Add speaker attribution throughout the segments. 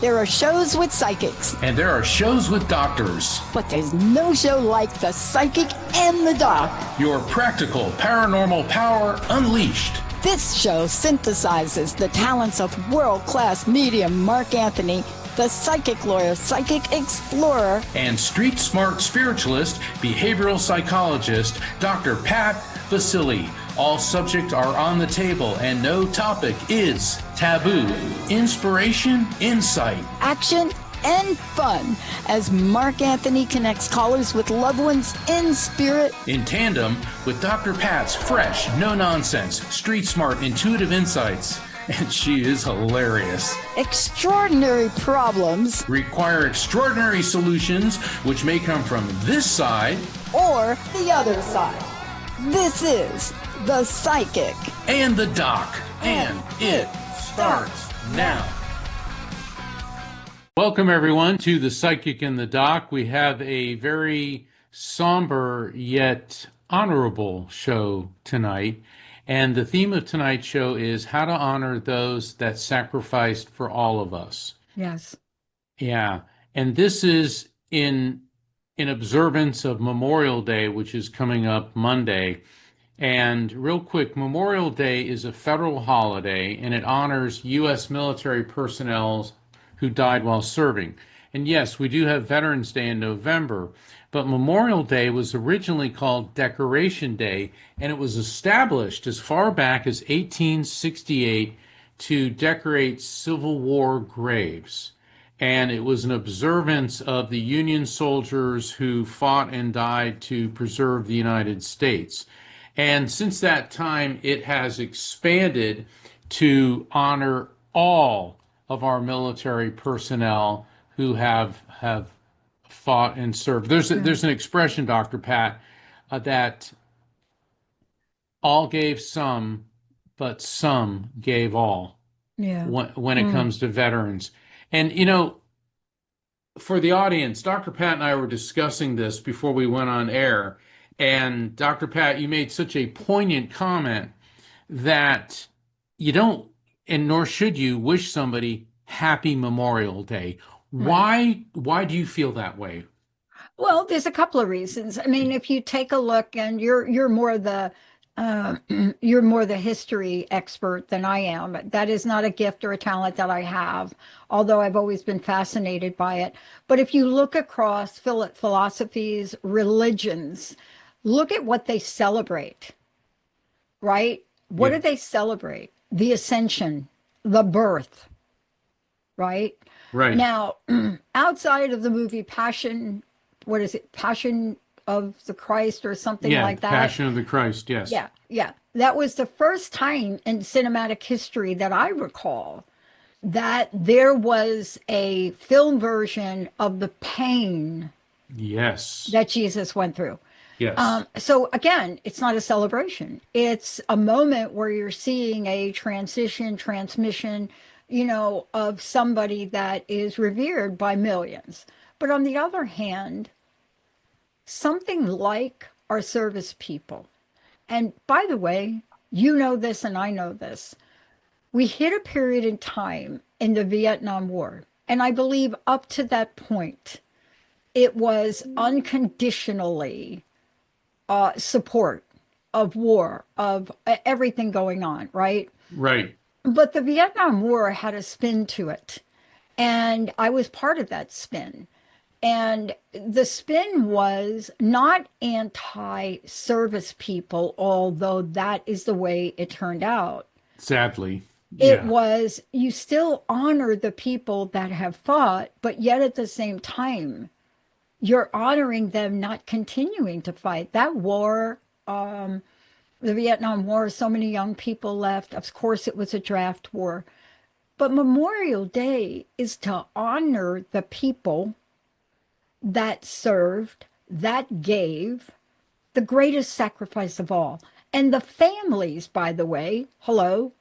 Speaker 1: There are shows with psychics,
Speaker 2: And there are shows with doctors.
Speaker 1: but there's no show like The Psychic and the Doc.
Speaker 2: Your practical paranormal power unleashed.
Speaker 1: This show synthesizes the talents of world-class medium Mark Anthony, the psychic lawyer, psychic explorer,
Speaker 2: And street smart spiritualist, behavioral psychologist, Dr. Pat Baccili. All subjects are on the table and no topic is taboo. Inspiration, insight.
Speaker 1: action, and fun as Mark Anthony connects callers with loved ones in spirit.
Speaker 2: In tandem with Dr. Pat's fresh, no-nonsense, street smart, intuitive insights. And she is hilarious.
Speaker 1: Extraordinary problems
Speaker 2: Require extraordinary solutions, which may come from this side
Speaker 1: or the other side. This is The Psychic.
Speaker 2: and the doc. And it starts now. Welcome, everyone, to The Psychic and the Doc. We have a very somber yet honorable show tonight. And the theme of tonight's show is how to honor those that sacrificed for all of us.
Speaker 3: Yes.
Speaker 2: Yeah. And this is in observance of Memorial Day, which is coming up Monday. And real quick, Memorial Day is a federal holiday, and it honors U.S. military personnel who died while serving. And yes, we do have Veterans Day in November, but Memorial Day was originally called Decoration Day, and it was established as far back as 1868 to decorate Civil War graves. And it was an observance of the Union soldiers who fought and died to preserve the United States. And since that time, it has expanded to honor all of our military personnel who have fought and served. There's an expression, Dr. Pat, that all gave some, but some gave all.
Speaker 3: Yeah.
Speaker 2: When it comes to veterans. And, you know, for the audience, Dr. Pat and I were discussing this before we went on air. And Dr. Pat, you made such a poignant comment that you don't, and nor should you, wish somebody happy Memorial Day.
Speaker 3: Right.
Speaker 2: Why do you feel that way?
Speaker 3: Well, there's a couple of reasons. I mean, if you take a look, and you're more the you're more the history expert than I am. That is not a gift or a talent that I have, although I've always been fascinated by it. But if you look across philosophies, religions, look at what they celebrate, right? What
Speaker 2: Yeah.
Speaker 3: do they celebrate? The ascension, the birth, right?
Speaker 2: Right.
Speaker 3: Now, outside of the movie Passion, what is it? Passion of the Christ or something
Speaker 2: Yeah,
Speaker 3: like that.
Speaker 2: Passion of the Christ, yes.
Speaker 3: Yeah, yeah. That was the first time in cinematic history that I recall that there was a film version of the pain
Speaker 2: Yes.
Speaker 3: that Jesus went through.
Speaker 2: Yes.
Speaker 3: So again, it's not a celebration. It's a moment where you're seeing a transmission, of somebody that is revered by millions. But on the other hand, something like our service people. And by the way, you know this and I know this. We hit a period in time in the Vietnam War. And I believe up to that point, it was unconditionally support of war, of everything going on, right?
Speaker 2: Right.
Speaker 3: But the Vietnam War had a spin to it. And I was part of that spin. And the spin was not anti-service people, although that is the way it turned out.
Speaker 2: Sadly.
Speaker 3: It
Speaker 2: Yeah.
Speaker 3: was, you still honor the people that have fought, but yet at the same time, you're honoring them not continuing to fight. That war, the Vietnam War, so many young people left. Of course, it was a draft war. But Memorial Day is to honor the people that served, that gave the greatest sacrifice of all. And the families, by the way, hello,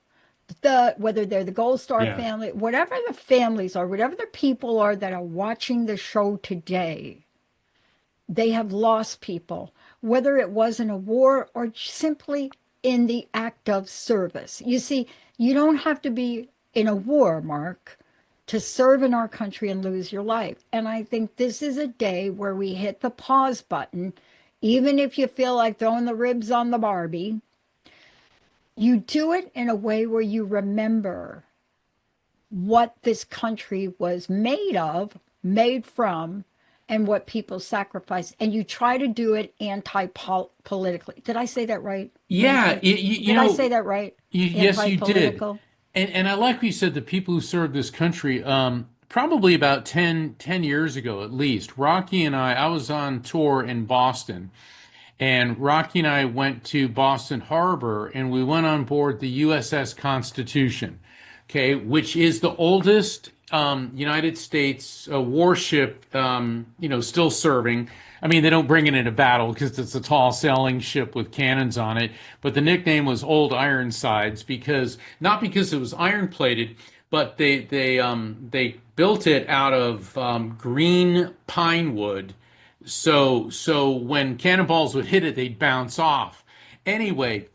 Speaker 3: whether they're the Gold Star
Speaker 2: Yeah.
Speaker 3: family, whatever the families are, whatever the people are that are watching the show today, they have lost people, whether it was in a war or simply in the act of service. You see, you don't have to be in a war, Mark, to serve in our country and lose your life. And I think this is a day where we hit the pause button, even if you feel like throwing the ribs on the Barbie. You do it in a way where you remember what this country was made of, made from, and what people sacrificed. And you try to do it anti-politically. Did I say that right?
Speaker 2: Yeah,
Speaker 3: Anti,
Speaker 2: you
Speaker 3: did I say
Speaker 2: know,
Speaker 3: that right?
Speaker 2: yes, you did.
Speaker 3: Anti-political.
Speaker 2: And I like what you said, the people who served this country, probably about 10 years ago at least, Rocky and I was on tour in Boston, and Rocky and I went to Boston Harbor and we went on board the USS Constitution, okay, which is the oldest United States warship, still serving. I mean, they don't bring it into battle because it's a tall sailing ship with cannons on it, but the nickname was Old Ironsides because not because it was iron plated, but they built it out of green pine wood, so when cannonballs would hit it, they'd bounce off. Anyway,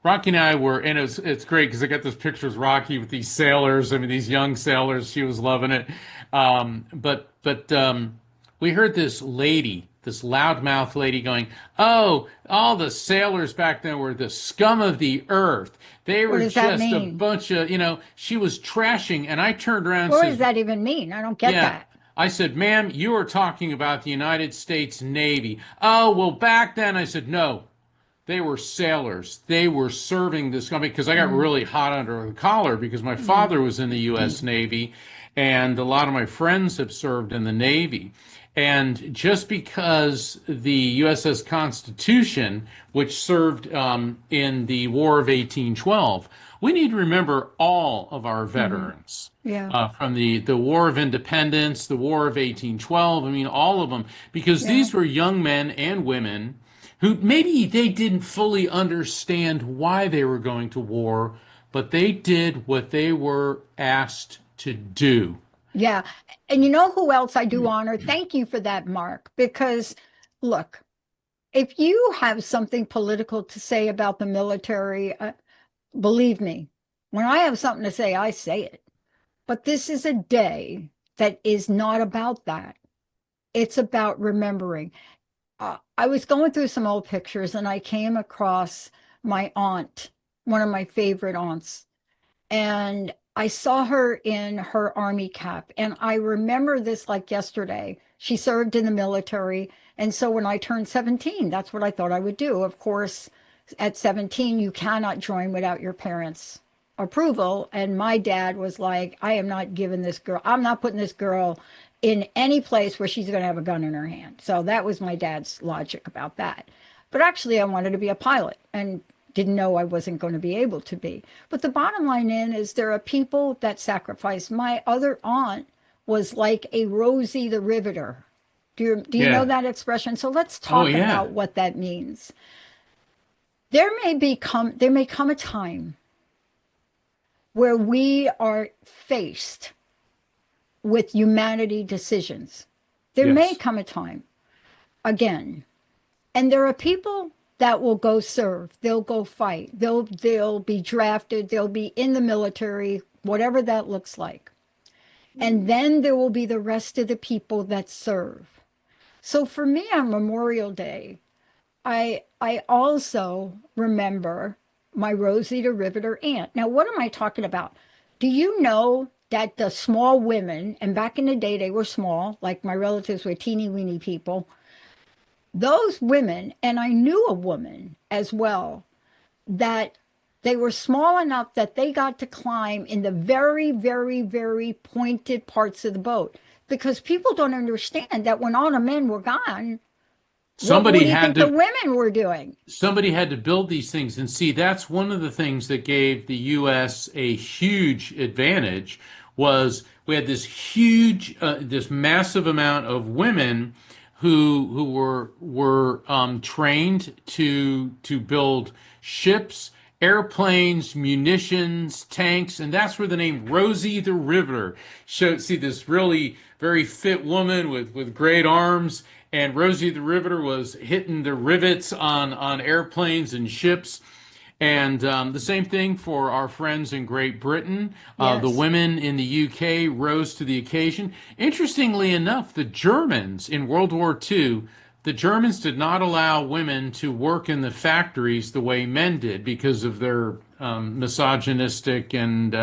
Speaker 2: Rocky and I were, and it's great because I got this picture of Rocky with these sailors. I mean, these young sailors. She was loving it. But we heard this lady, this loudmouth lady, going, "Oh, all the sailors back then were the scum of the earth. They
Speaker 3: What
Speaker 2: were
Speaker 3: does that
Speaker 2: just a
Speaker 3: mean?
Speaker 2: bunch of." She was trashing, and I turned around and
Speaker 3: What does
Speaker 2: says,
Speaker 3: that even mean? I don't get
Speaker 2: "Yeah."
Speaker 3: that.
Speaker 2: I said, "Ma'am, you are talking about the United States Navy." "Oh, well, back then," I said, "No, they were sailors. They were serving this company," because I got
Speaker 3: Mm,
Speaker 2: really hot under the collar because my
Speaker 3: mm,
Speaker 2: father was in the U.S. Navy, and a lot of my friends have served in the Navy. And just because the USS Constitution, which served in the War of 1812, we need to remember all of our
Speaker 3: mhm.
Speaker 2: veterans
Speaker 3: Yeah,
Speaker 2: from the War of Independence, the War of 1812. I mean, all of them, because
Speaker 3: yeah,
Speaker 2: these were young men and women who maybe they didn't fully understand why they were going to war, but they did what they were asked to do.
Speaker 3: yeah. And you know who else I do honor? Thank you for that, Mark, because look, if you have something political to say about the military, believe me, when I have something to say, I say it. But this is a day that is not about that. It's about remembering. I was going through some old pictures and I came across my aunt, one of my favorite aunts, and I saw her in her army cap. And I remember this like yesterday. She served in the military. And so when I turned 17, that's what I thought I would do. Of course, at 17, you cannot join without your parents' approval. And my dad was like, I am not giving this girl, I'm not putting this girl in any place where she's going to have a gun in her hand. So that was my dad's logic about that. But actually, I wanted to be a pilot and didn't know I wasn't going to be able to be. But the bottom line is there are people that sacrifice. My other aunt was like a Rosie the Riveter. Do you know
Speaker 2: Yeah.
Speaker 3: that expression? So let's
Speaker 2: Oh,
Speaker 3: talk
Speaker 2: yeah.
Speaker 3: about what that means. There may come a time where we are faced with humanity decisions. There may
Speaker 2: Yes.
Speaker 3: come a time again. And there are people that will go serve, they'll go fight, they'll be drafted, they'll be in the military, whatever that looks like. And then there will be the rest of the people that serve. So for me on Memorial Day, I also remember my Rosita Riveter aunt. Now, what am I talking about? Do you know that the small women, and back in the day they were small, like my relatives were teeny weeny people, those women, and I knew a woman as well, that they were small enough that they got to climb in the very, very, very pointed parts of the boat. Because people don't understand that when all the men were gone, what
Speaker 2: Somebody
Speaker 3: do you
Speaker 2: had
Speaker 3: think the
Speaker 2: to
Speaker 3: women were doing?
Speaker 2: somebody had to build these things, and see, that's one of the things that gave the US a huge advantage. Was we had this massive amount of women who were trained to build ships, airplanes, munitions, tanks, and that's where the name Rosie the Riveter showed. See, this really very fit woman with great arms, and Rosie the Riveter was hitting the rivets on airplanes and ships. And the same thing for our friends in Great Britain. The
Speaker 3: Yes.
Speaker 2: women in the UK rose to the occasion. Interestingly enough, the Germans in World War II, the Germans did not allow women to work in the factories the way men did because of their misogynistic and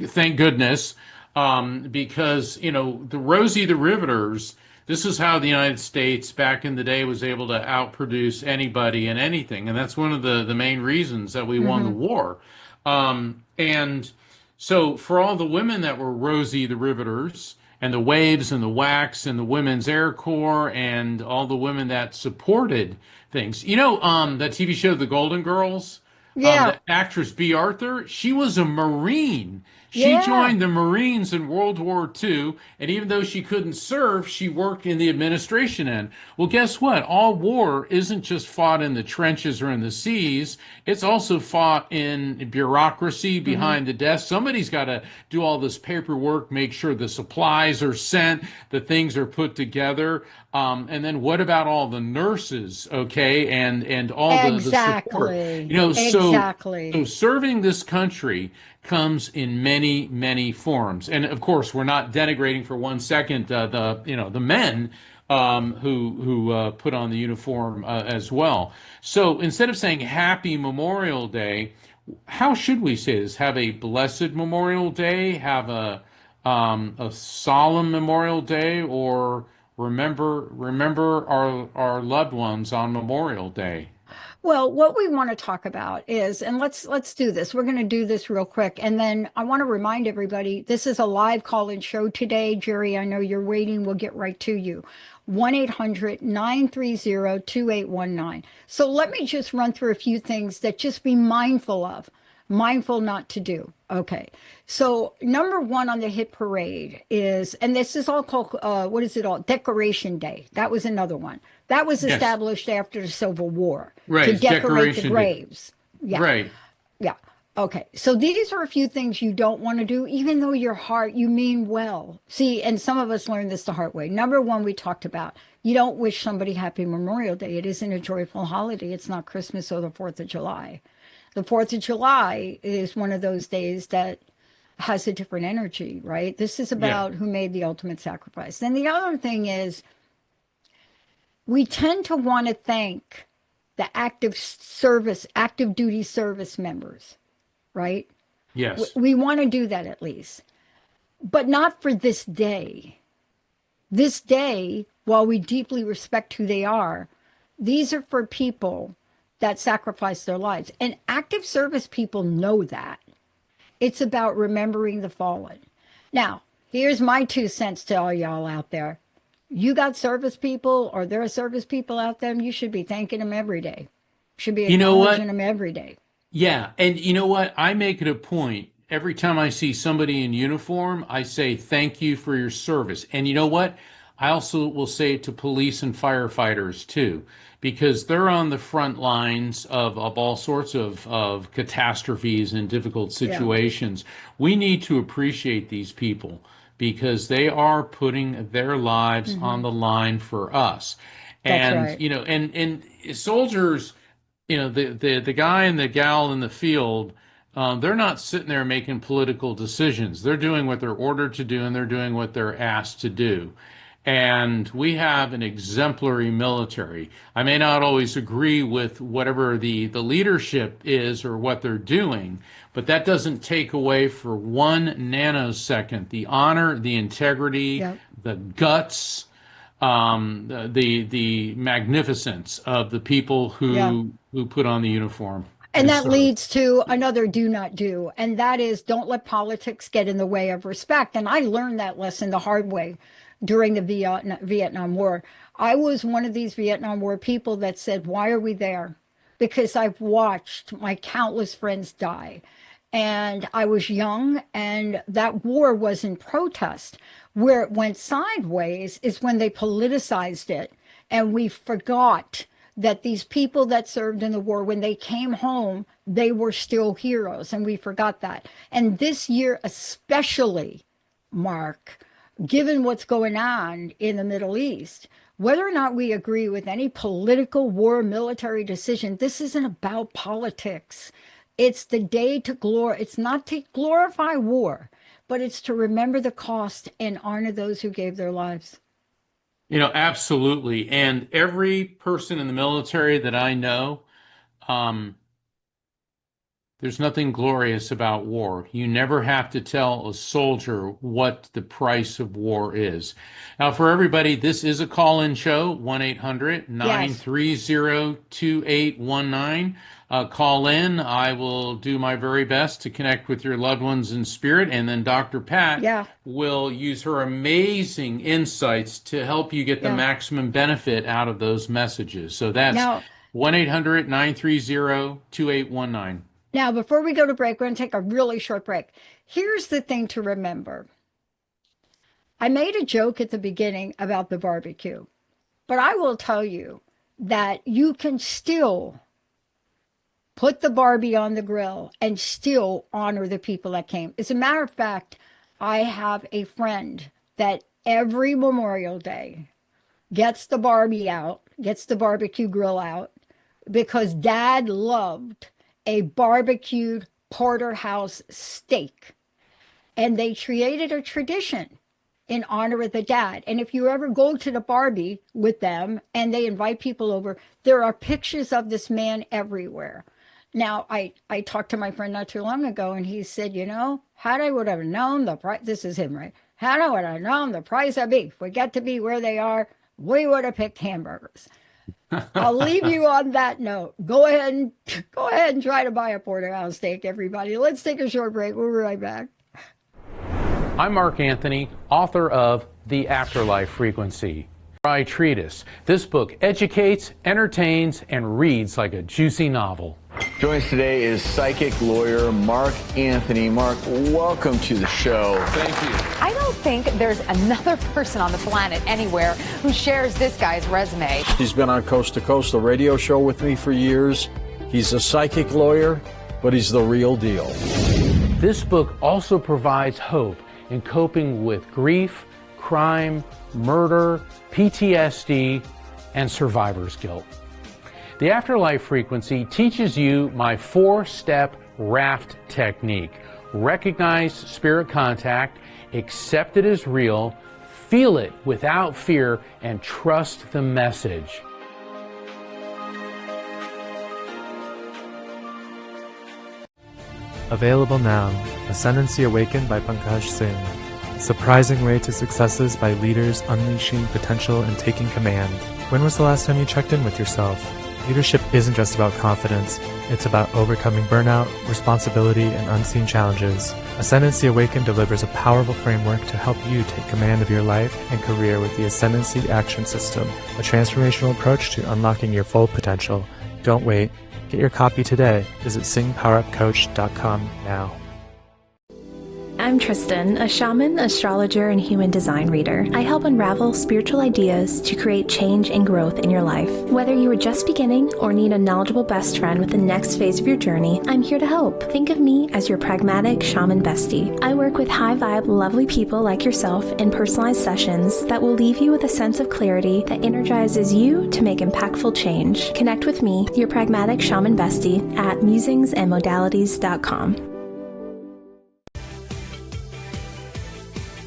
Speaker 2: thank goodness, because the Rosie the Riveters. This is how the United States back in the day was able to outproduce anybody and anything, and that's one of the main reasons that we won the
Speaker 3: Hmm.
Speaker 2: war. And so, for all the women that were Rosie the Riveters, and the Waves and the Wax and the Women's Air Corps, and all the women that supported things, that TV show, The Golden Girls.
Speaker 3: Yeah.
Speaker 2: The actress B. Arthur, she was a Marine. She
Speaker 3: Yeah.
Speaker 2: joined the Marines in World War II, and even though she couldn't serve, she worked in the administration end. Well, guess what? All war isn't just fought in the trenches or in the seas. It's also fought in bureaucracy
Speaker 3: Hmm.
Speaker 2: behind the desk. Somebody's got to do all this paperwork, make sure the supplies are sent, the things are put together. And then what about all the nurses, okay, and all the support?
Speaker 3: Exactly.
Speaker 2: So
Speaker 3: Exactly.
Speaker 2: serving this country comes in many, many forms. And of course, we're not denigrating for 1 second the men who put on the uniform as well. So instead of saying Happy Memorial Day, how should we say this? Have a blessed Memorial Day? Have a solemn Memorial Day? Or remember our loved ones on Memorial Day?
Speaker 3: Well, what we want to talk about is, and let's do this. We're going to do this real quick, and then I want to remind everybody this is a live call-in show today. Jerry, I know you're waiting. We'll get right to you. 1-800-930-2819. So let me just run through a few things that just be mindful of, mindful not to do. Okay. So number one on the hit parade is, and this is all called, what is it all? Decoration Day. That was another one. That was
Speaker 2: Yes.
Speaker 3: established after the Civil War
Speaker 2: Right,
Speaker 3: to
Speaker 2: it's
Speaker 3: decorate the
Speaker 2: Decoration Day.
Speaker 3: graves. Yeah.
Speaker 2: Right.
Speaker 3: Yeah. Okay. So these are a few things you don't want to do, even though your heart, you mean well. See, and some of us learned this the hard way. Number one, we talked about you don't wish somebody happy Memorial Day. It isn't a joyful holiday. It's not Christmas or the 4th of July. The 4th of July is one of those days that has a different energy, right? This is
Speaker 2: Yeah.
Speaker 3: about who made the ultimate sacrifice. Then the other thing is we tend to want to thank the active service, active duty service members, right?
Speaker 2: Yes.
Speaker 3: We want to do that at least, but not for this day. This day, while we deeply respect who they are, these are for people that sacrifice their lives. And active service people know that. It's about remembering the fallen. Now, here's my 2 cents to all y'all out there. You got service people or there are service people out there, you should be thanking them every day. Should be
Speaker 2: You know
Speaker 3: acknowledging
Speaker 2: what?
Speaker 3: them every day.
Speaker 2: Yeah, and you know what? I make it a point every time I see somebody in uniform, I say thank you for your service. And you know what? I also will say it to police and firefighters too, because they're on the front lines of all sorts of catastrophes and difficult
Speaker 3: Yeah.
Speaker 2: situations. We need to appreciate these people because they are putting their lives on
Speaker 3: Hmm.
Speaker 2: the line for us.
Speaker 3: That's
Speaker 2: And
Speaker 3: right.
Speaker 2: and soldiers, the guy and the gal in the field, they're not sitting there making political decisions. They're doing what they're ordered to do, and they're doing what they're asked to do. And we have an exemplary military. I may not always agree with whatever the leadership is or what they're doing, but that doesn't take away for 1 nanosecond the honor, the integrity,
Speaker 3: Yeah.
Speaker 2: the guts, the magnificence of the people
Speaker 3: Yeah.
Speaker 2: who put on the uniform
Speaker 3: And
Speaker 2: and
Speaker 3: that
Speaker 2: serve.
Speaker 3: leads to another do not do, and that is don't let politics get in the way of respect. And I learned that lesson the hard way during the Vietnam War. I was one of these Vietnam War people that said, why are we there? Because I've watched my countless friends die. And I was young, and that war was in protest. Where it went sideways is when they politicized it, and we forgot that these people that served in the war, when they came home, they were still heroes, and we forgot that. And this year, especially, Mark, given what's going on in the Middle East. Whether or not we agree with any political, war, military decision, this isn't about politics. It's the day to it's not to glorify war, but it's to remember the cost and honor those who gave their lives.
Speaker 2: Absolutely. And every person in the military that I know, there's nothing glorious about war. You never have to tell a soldier what the price of war is. Now, for everybody, this is a call-in show, 1-800-930-2819. Call in. I will do my very best to connect with your loved ones in spirit, and then Dr. Pat will use her amazing insights to help you get the maximum benefit out of those messages. So that's 1-800-930-2819.
Speaker 3: Now, before we go to break, we're going to take a really short break. Here's the thing to remember. I made a joke at the beginning about the barbecue, but I will tell you that you can still put the Barbie on the grill and still honor the people that came. As a matter of fact, I have a friend that every Memorial Day gets the Barbie out, gets the barbecue grill out, because Dad loved a barbecued porterhouse steak. And they created a tradition in honor of the dad. And if you ever go to the Barbie with them and they invite people over, there are pictures of this man everywhere. Now, I talked to my friend not too long ago, and he said, had I would have known the price, this is him, right? Had I would have known the price of beef would get to be where they are, we would have picked hamburgers. I'll leave you on that note. Go ahead and try to buy a porterhouse steak, everybody. Let's take a short break. We'll be right back.
Speaker 2: I'm Mark Anthony, author of The Afterlife Frequency, a treatise. This book educates, entertains, and reads like a juicy novel.
Speaker 4: Joining us today is psychic lawyer Mark Anthony. Mark, welcome to the show.
Speaker 2: Thank you.
Speaker 5: I don't think there's another person on the planet anywhere who shares this guy's resume.
Speaker 6: He's been on Coast to Coast, the radio show with me for years. He's a psychic lawyer, but he's the real deal.
Speaker 2: This book also provides hope in coping with grief, crime, murder, PTSD, and survivor's guilt. The Afterlife Frequency teaches you my 4-step raft technique. Recognize spirit contact, accept it as real, feel it without fear, and trust the message.
Speaker 7: Available now, Ascendancy Awakened by Pankaj Singh. Surprising Way to Successes by Leaders Unleashing Potential and Taking Command. When was the last time you checked in with yourself? Leadership isn't just about confidence, it's about overcoming burnout, responsibility, and unseen challenges. Ascendancy Awakened delivers a powerful framework to help you take command of your life and career with the Ascendancy Action System, a transformational approach to unlocking your full potential. Don't wait. Get your copy today. Visit singpowerupcoach.com now.
Speaker 8: I'm Tristan, a shaman, astrologer, and human design reader. I help unravel spiritual ideas to create change and growth in your life. Whether you are just beginning or need a knowledgeable best friend with the next phase of your journey, I'm here to help. Think of me as your pragmatic shaman bestie. I work with high-vibe, lovely people like yourself in personalized sessions that will leave you with a sense of clarity that energizes you to make impactful change. Connect with me, your pragmatic shaman bestie, at musingsandmodalities.com.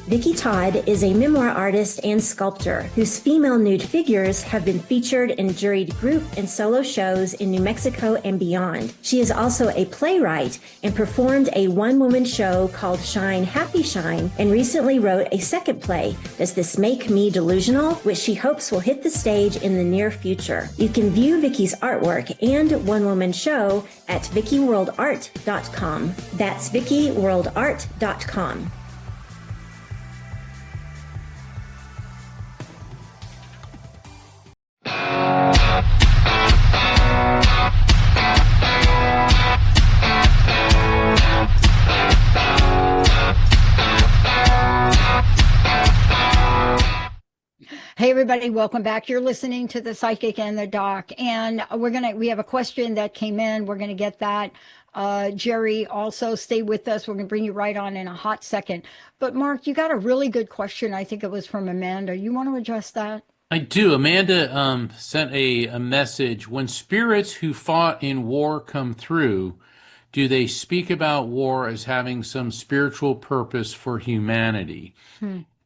Speaker 9: Vicki Todd is a memoir artist and sculptor whose female nude figures have been featured in juried group and solo shows in New Mexico and beyond. She is also a playwright and performed a one-woman show called Shine, Happy Shine, and recently wrote a second play, Does This Make Me Delusional?, which she hopes will hit the stage in the near future. You can view Vicki's artwork and one-woman show at VickiWorldArt.com. That's VickiWorldArt.com.
Speaker 3: Hey everybody, welcome back. You're listening to The Psychic and the Doc, and we have a question that came in. We're gonna get that. Jerry, also stay with us. We're going to bring you right on in a hot second. But Mark, you got a really good question. I think it was from Amanda. You want to address that?
Speaker 2: I do. Amanda sent a message. When spirits who fought in war come through, do they speak about war as having some spiritual purpose for humanity?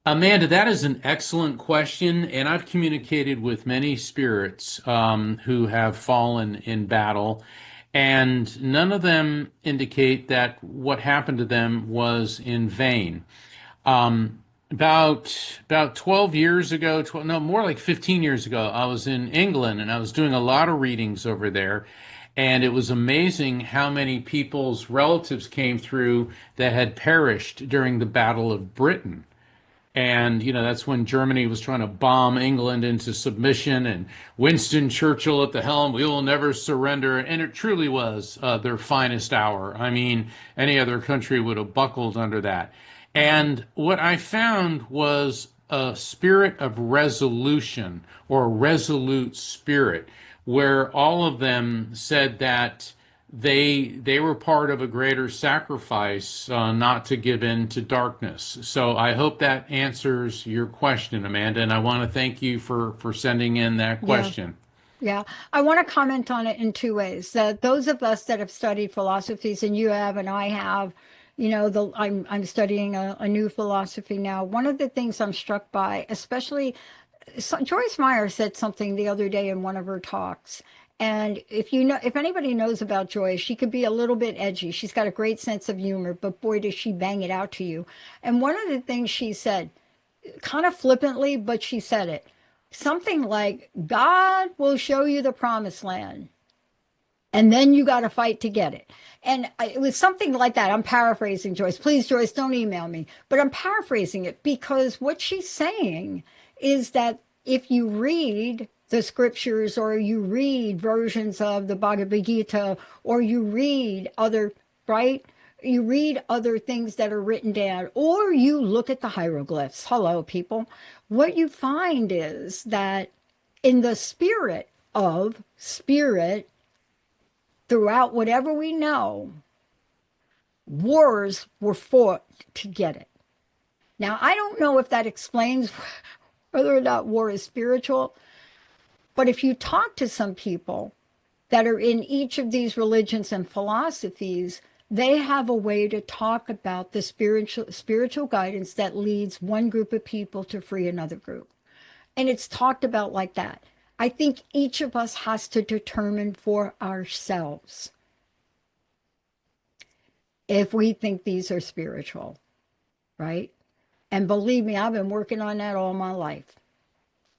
Speaker 2: Amanda, that is an excellent question, and I've communicated with many spirits who have fallen in battle, and none of them indicate that what happened to them was in vain. Um, about 12 years ago, 12, no, more like 15 years ago, I was in England and I was doing a lot of readings over there. And it was amazing how many people's relatives came through that had perished during the Battle of Britain. And, that's when Germany was trying to bomb England into submission, and Winston Churchill at the helm, we will never surrender. And it truly was their finest hour. I mean, any other country would have buckled under that. And what I found was a spirit of resolution, or a resolute spirit, where all of them said that they were part of a greater sacrifice, not to give in to darkness. So I hope that answers your question, Amanda, and I want to thank you for sending in that question.
Speaker 3: Yeah, I want to comment on it in two ways. Those of us that have studied philosophies, and you have, and I have, I'm studying a new philosophy now. One of the things I'm struck by, especially Joyce Meyer said something the other day in one of her talks. And if anybody knows about Joyce, she could be a little bit edgy. She's got a great sense of humor, but boy, does she bang it out to you. And one of the things she said, kind of flippantly, but she said it, something like, God will show you the promised land, and then you got to fight to get it. And it was something like that. I'm paraphrasing Joyce. Please, Joyce, don't email me. But I'm paraphrasing it because what she's saying is that if you read the scriptures, or you read versions of the Bhagavad Gita, or you read other, right? You read other things that are written down, or you look at the hieroglyphs. Hello, people. What you find is that in the spirit of spirit, throughout whatever we know, wars were fought to get it. Now, I don't know if that explains whether or not war is spiritual, but if you talk to some people that are in each of these religions and philosophies, they have a way to talk about the spiritual guidance that leads one group of people to free another group. And it's talked about like that. I think each of us has to determine for ourselves if we think these are spiritual, right? And believe me, I've been working on that all my life.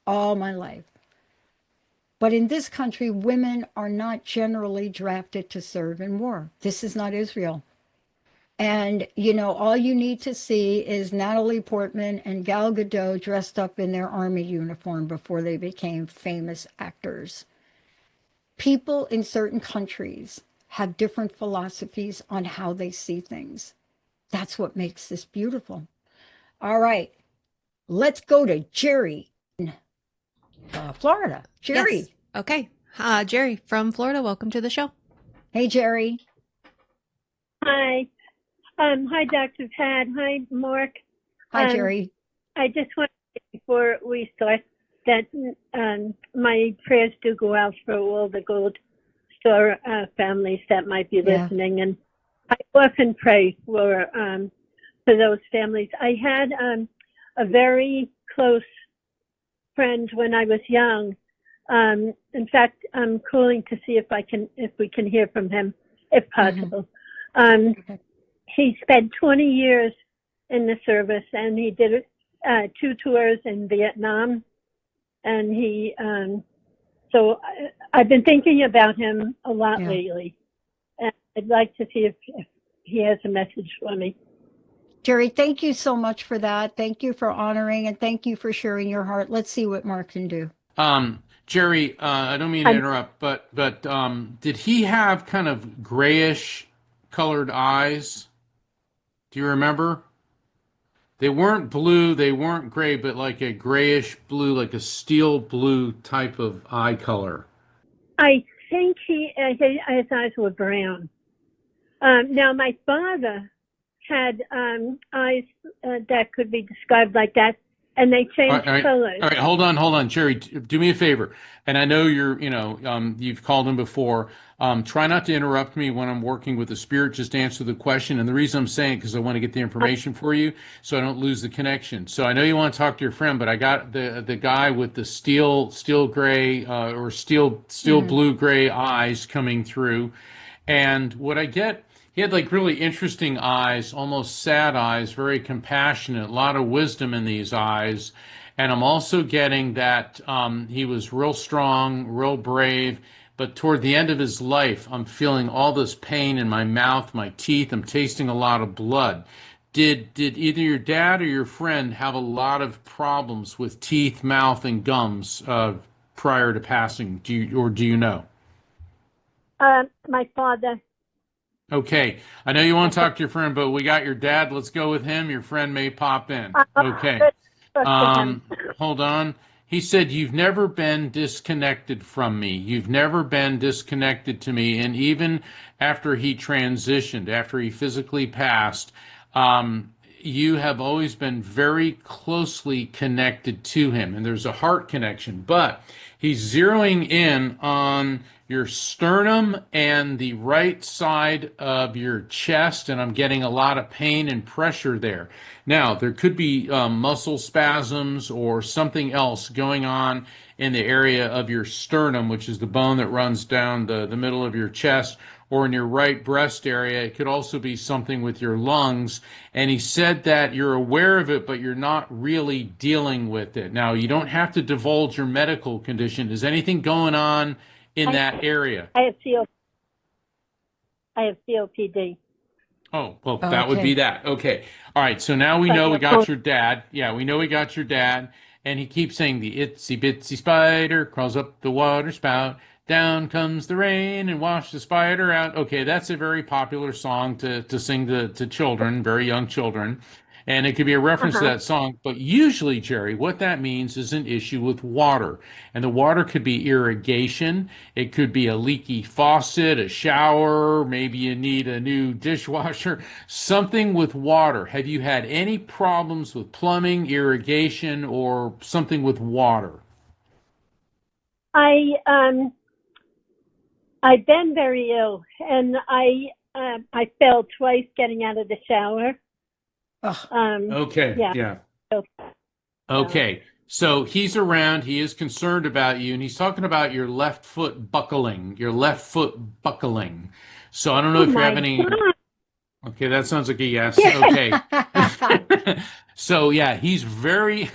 Speaker 3: All my life. But in this country, women are not generally drafted to serve in war. This is not Israel. And, all you need to see is Natalie Portman and Gal Gadot dressed up in their army uniform before they became famous actors. People in certain countries have different philosophies on how they see things. That's what makes this beautiful. All right, let's go to Jerry in Florida. Jerry.
Speaker 10: Yes. Okay. Jerry from Florida, welcome to the show.
Speaker 3: Hey, Jerry.
Speaker 11: Hi. Hi, Dr. Pat. Hi, Mark.
Speaker 3: Hi, Jerry.
Speaker 11: I just want to say before we start that my prayers do go out for all the Gold Star families that might be listening. And I often pray for those families. I had a very close friend when I was young. In fact, I'm calling to see if we can hear from him, if possible. He spent 20 years in the service, and he did 2 tours in Vietnam. And so I've been thinking about him a lot lately. And I'd like to see if he has a message for me.
Speaker 3: Jerry, thank you so much for that. Thank you for honoring, and thank you for sharing your heart. Let's see what Mark can do.
Speaker 2: Jerry, I don't mean to interrupt, but did he have kind of grayish colored eyes? Do you remember? They weren't blue, they weren't gray, but like a grayish blue, like a steel blue type of eye color.
Speaker 11: I think his eyes were brown. Now, my father had eyes that could be described like that, and they changed colors.
Speaker 2: All right, hold on, Jerry. Do me a favor, and I know you've called him before. Try not to interrupt me when I'm working with the spirit. Just answer the question. And the reason I'm saying it because I want to get the information for you, so I don't lose the connection. So I know you want to talk to your friend, but I got the guy with the steel gray or steel blue gray eyes coming through, and what I get. He had like really interesting eyes, almost sad eyes, very compassionate, a lot of wisdom in these eyes. And I'm also getting that he was real strong, real brave. But toward the end of his life, I'm feeling all this pain in my mouth, my teeth. I'm tasting a lot of blood. Did either your dad or your friend have a lot of problems with teeth, mouth, and gums prior to passing? Do you know?
Speaker 11: My father.
Speaker 2: Okay. I know you want to talk to your friend, but we got your dad. Let's go with him. Your friend may pop in. Okay. Hold on. He said, you've never been disconnected from me. You've never been disconnected to me. And even after he transitioned, after he physically passed, you have always been very closely connected to him. And there's a heart connection. But he's zeroing in on your sternum and the right side of your chest, and I'm getting a lot of pain and pressure there. Now, there could be muscle spasms or something else going on in the area of your sternum, which is the bone that runs down the middle of your chest, or in your right breast area. It could also be something with your lungs. And he said that you're aware of it, but you're not really dealing with it. Now, you don't have to divulge your medical condition. Is anything going on in that area?
Speaker 11: I have COPD.
Speaker 2: Oh, well, that would be that. Okay. All right. So now we know we got your dad. Yeah, we know we got your dad. And he keeps saying the itsy bitsy spider crawls up the water spout. Down comes the rain and wash the spider out. Okay, that's a very popular song to sing to children, very young children. And it could be a reference to that song. But usually, Jerry, what that means is an issue with water. And the water could be irrigation. It could be a leaky faucet, a shower. Maybe you need a new dishwasher. Something with water. Have you had any problems with plumbing, irrigation, or something with water?
Speaker 11: I've been very ill, and I fell twice getting out of the shower.
Speaker 2: Okay. Yeah. Okay. So he's around. He is concerned about you, and he's talking about your left foot buckling. Your left foot buckling. So I don't know if you have any. God. Okay, that sounds like a yes. Okay. So yeah, he's very.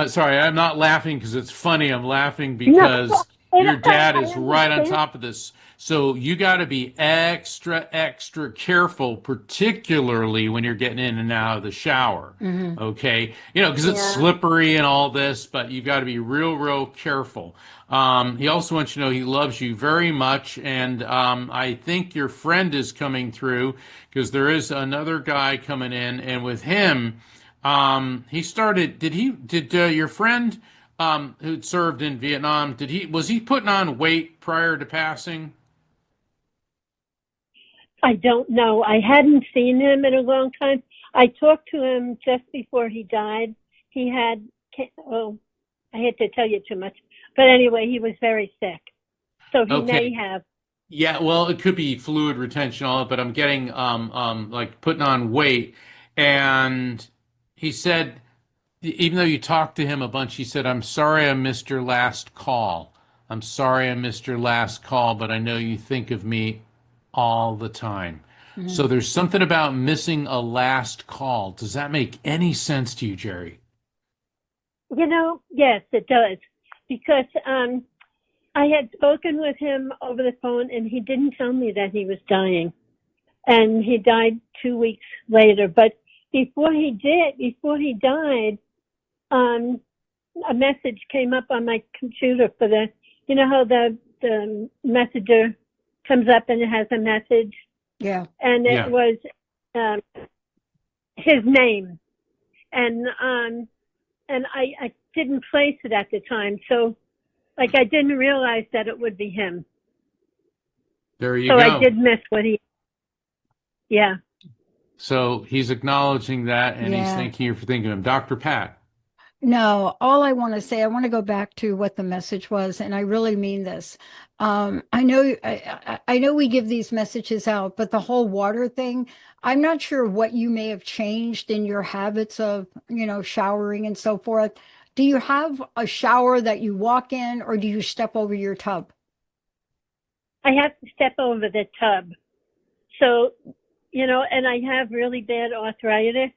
Speaker 2: Sorry, I'm not laughing because it's funny. I'm laughing because your dad is right on top of this. So you got to be extra careful, particularly when you're getting in and out of the shower. Okay, because it's slippery and all this, but you got to be real careful. He also wants you to know he loves you very much, and I think your friend is coming through because there is another guy coming in, and with him, he started. Did your friend who'd served in Vietnam? Was he putting on weight prior to passing?
Speaker 11: I don't know. I hadn't seen him in a long time. I talked to him just before he died. He had, I hate to tell you too much, but anyway, he was very sick. So he may have.
Speaker 2: Yeah, well, it could be fluid retention, all, but I'm getting like putting on weight. And he said, even though you talked to him a bunch, he said, I'm sorry I missed your last call. I'm sorry I missed your last call, but I know you think of me all the time. So there's something about missing a last call. Does that make any sense to you, Jerry?
Speaker 11: Yes, it does. Because I had spoken with him over the phone, and he didn't tell me that he was dying. And he died 2 weeks later. But before he died, a message came up on my computer for how the messenger comes up and it has a message.
Speaker 3: Yeah.
Speaker 11: And it was his name. And I didn't place it at the time. So I didn't realize that it would be him.
Speaker 2: There you go.
Speaker 11: So I did miss what he. Yeah.
Speaker 2: So he's acknowledging that, and he's thanking you for thinking of him. Dr. Pat.
Speaker 3: No, all I want to say, I want to go back to what the message was, and I really mean this. I know we give these messages out, but the whole water thing, I'm not sure what you may have changed in your habits of, showering and so forth. Do you have a shower that you walk in, or do you step over your tub?
Speaker 11: I have to step over the tub. So, and I have really bad arthritis.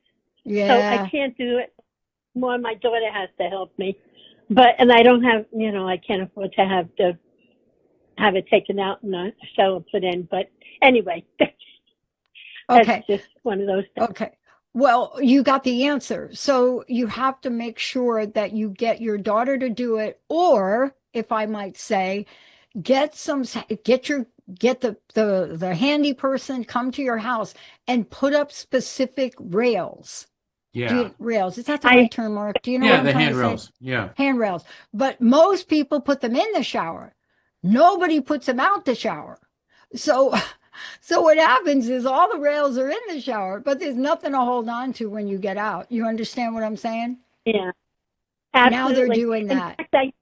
Speaker 3: Yeah.
Speaker 11: So I can't do it. More, my daughter has to help me. And I don't have, I can't afford to have it taken out and a shower put in. But anyway, that's just one of those things.
Speaker 3: Okay. Well, you got the answer. So you have to make sure that you get your daughter to do it, or if I might say, get the handy person come to your house and put up specific rails.
Speaker 2: Yeah.
Speaker 3: Rails. Is that the right term, Mark? Do you know what I'm
Speaker 2: the
Speaker 3: trying to
Speaker 2: handrails.
Speaker 3: say?
Speaker 2: Yeah.
Speaker 3: Handrails. But most people put them in the shower. Nobody puts them out the shower. So what happens is all the rails are in the shower, but there's nothing to hold on to when you get out. You understand what I'm saying?
Speaker 11: Yeah. Absolutely.
Speaker 3: Now they're doing that.
Speaker 11: In fact,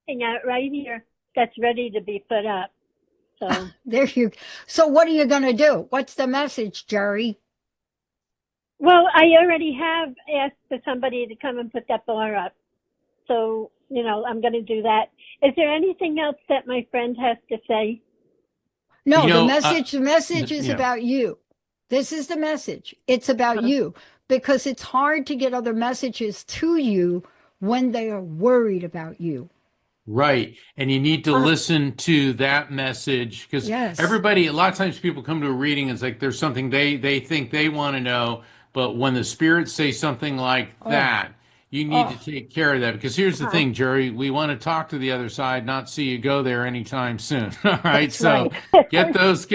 Speaker 11: I'm out right here that's ready to be put up. So
Speaker 3: So what are you going to do? What's the message, Jerry?
Speaker 11: Well, I already have asked for somebody to come and put that bar up. So, I'm going to do that. Is there anything else that my friend has to say?
Speaker 3: No, the message is about you. This is the message. It's about you, because it's hard to get other messages to you when they are worried about you.
Speaker 2: Right. And you need to listen to that message, because everybody, a lot of times people come to a reading, it's like there's something they think they want to know. But when the spirits say something like that, you need to take care of that. Because here's the thing, Jerry, we want to talk to the other side, not see you go there anytime soon. All right. So get those